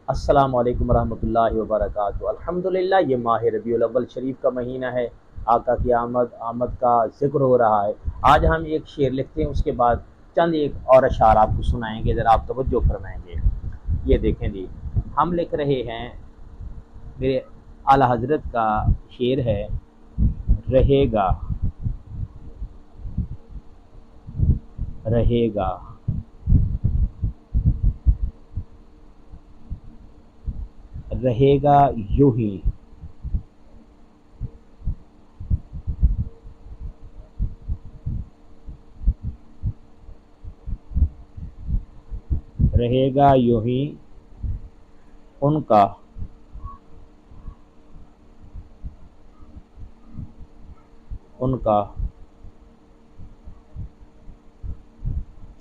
السلام علیکم ورحمۃ اللہ وبرکاتہ۔ الحمدللہ یہ ماہ ربیع الاول شریف کا مہینہ ہے، آقا کی آمد کا ذکر ہو رہا ہے۔ آج ہم ایک شعر لکھتے ہیں، اس کے بعد چند ایک اور اشعار آپ کو سنائیں گے، ذرا آپ توجہ فرمائیں گے۔ یہ دیکھیں جی، ہم لکھ رہے ہیں، میرے اعلیٰ حضرت کا شعر ہے، رہے گا رہے گا رہے گا یوں ہی، رہے گا یوں ہی ان کا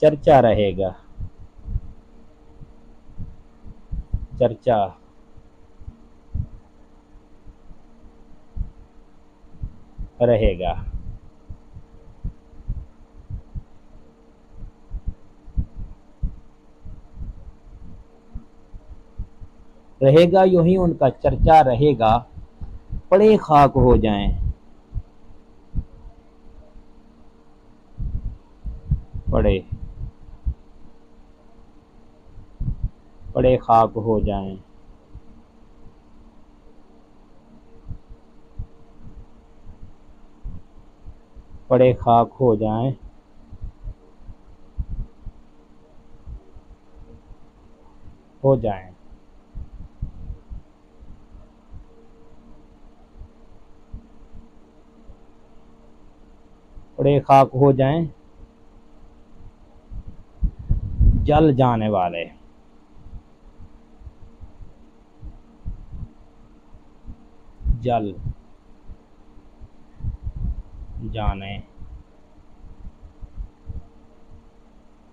چرچا رہے گا، چرچا رہے گا۔ رہے گا یوں ہی ان کا چرچا رہے گا، پڑے خاک ہو جائیں، پڑے خاک ہو جائیں، پڑے خاک ہو جائیں، ہو جائیں۔ پڑے خاک ہو جائیں جل جانے والے، جل جانے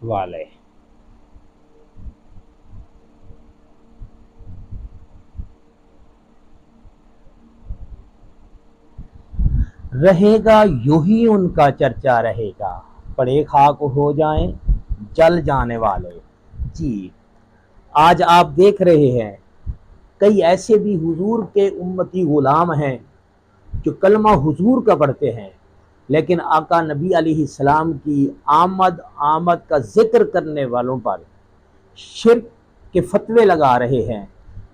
والے۔ رہے گا یوں ہی ان کا چرچا رہے گا، پڑے خاک ہو جائیں جل جانے والے۔ جی، آج آپ دیکھ رہے ہیں کئی ایسے بھی حضور کے امتی غلام ہیں جو کلمہ حضور کا پڑھتے ہیں، لیکن آقا نبی علیہ السلام کی آمد کا ذکر کرنے والوں پر شرک کے فتوے لگا رہے ہیں۔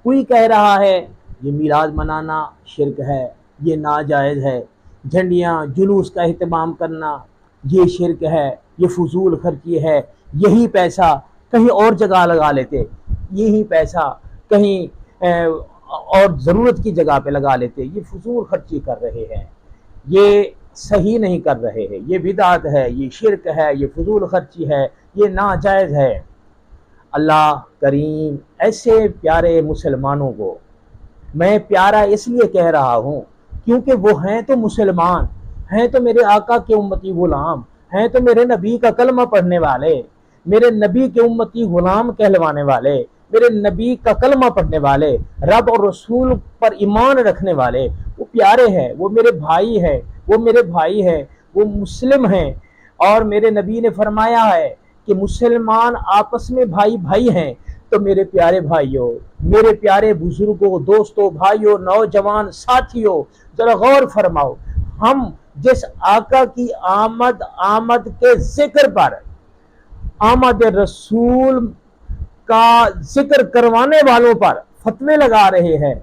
کوئی کہہ رہا ہے یہ میلاد منانا شرک ہے، یہ ناجائز ہے، جھنڈیاں جلوس کا اہتمام کرنا یہ شرک ہے، یہ فضول خرچی ہے، یہی پیسہ کہیں اور جگہ لگا لیتے، یہی پیسہ کہیں اور ضرورت کی جگہ پہ لگا لیتے، یہ فضول خرچی کر رہے ہیں، یہ صحیح نہیں کر رہے ہیں، یہ بدعت ہے، یہ شرک ہے، یہ فضول خرچی ہے، یہ ناجائز ہے۔ اللہ کریم ایسے پیارے مسلمانوں کو، میں پیارا اس لیے کہہ رہا ہوں کیونکہ وہ ہیں تو مسلمان، ہیں تو میرے آقا کے امتی غلام، ہیں تو میرے نبی کا کلمہ پڑھنے والے، میرے نبی کے امتی غلام کہلوانے والے، میرے نبی کا کلمہ پڑھنے والے، رب اور رسول پر ایمان رکھنے والے، وہ پیارے ہیں، وہ میرے بھائی ہیں، وہ میرے بھائی ہیں، وہ مسلم ہیں۔ اور میرے نبی نے فرمایا ہے کہ مسلمان آپس میں بھائی بھائی ہیں۔ تو میرے پیارے بھائیوں، میرے پیارے بزرگوں، دوستوں، بھائیوں، نوجوان ساتھیوں، ذرا غور فرماؤ، ہم جس آقا کی آمد کے ذکر پر، آمد رسول کا ذکر کروانے والوں پر فتوے لگا رہے ہیں،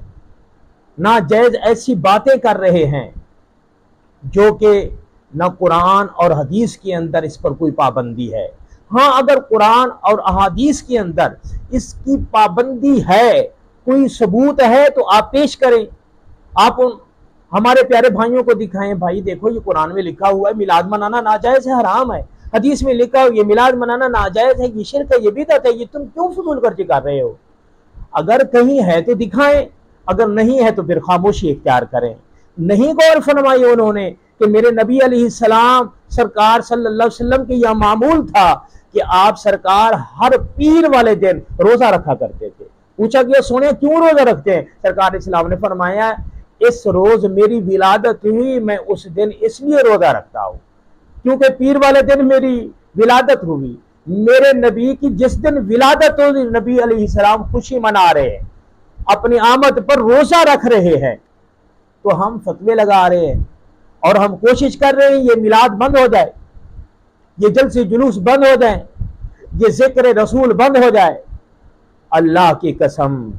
ناجائز ایسی باتیں کر رہے ہیں جو کہ نہ قرآن اور حدیث کے اندر اس پر کوئی پابندی ہے۔ ہاں، اگر قرآن اور احادیث کے اندر اس کی پابندی ہے، کوئی ثبوت ہے تو آپ پیش کریں، آپ ہمارے پیارے بھائیوں کو دکھائیں، بھائی دیکھو یہ قرآن میں لکھا ہوا ہے میلاد منانا ناجائز ہے، حرام ہے، حدیث میں لکھا ہو یہ میلاد منانا ناجائز ہے، یہ شرک ہے، یہ بدعت ہے، یہ تم کیوں فضول خرچی کر رہے ہو؟ اگر کہیں ہے تو دکھائیں، اگر نہیں ہے تو پھر خاموشی اختیار کریں۔ نہیں غور فرمائی انہوں نے کہ میرے نبی علیہ السلام سرکار صلی اللہ علیہ وسلم کے یہ معمول تھا کہ آپ سرکار ہر پیر والے دن روزہ رکھا کرتے تھے۔ پوچھا کہ سونے کیوں روزہ رکھتے ہیں؟ سرکار اسلام نے فرمایا اس روز میری ولادت ہوئی، میں اس دن اس لیے روزہ رکھتا ہوں کیونکہ پیر والے دن میری ولادت ہوئی، میرے نبی کی جس دن ولادت ہو نبی علیہ السلام خوشی منا رہے ہیں، اپنی آمد پر روزہ رکھ رہے ہیں، تو ہم فتوے لگا رہے ہیں اور ہم کوشش کر رہے ہیں یہ میلاد بند ہو جائے، یہ جلسے جلوس بند ہو جائیں، یہ ذکر رسول بند ہو جائے۔ اللہ کی قسم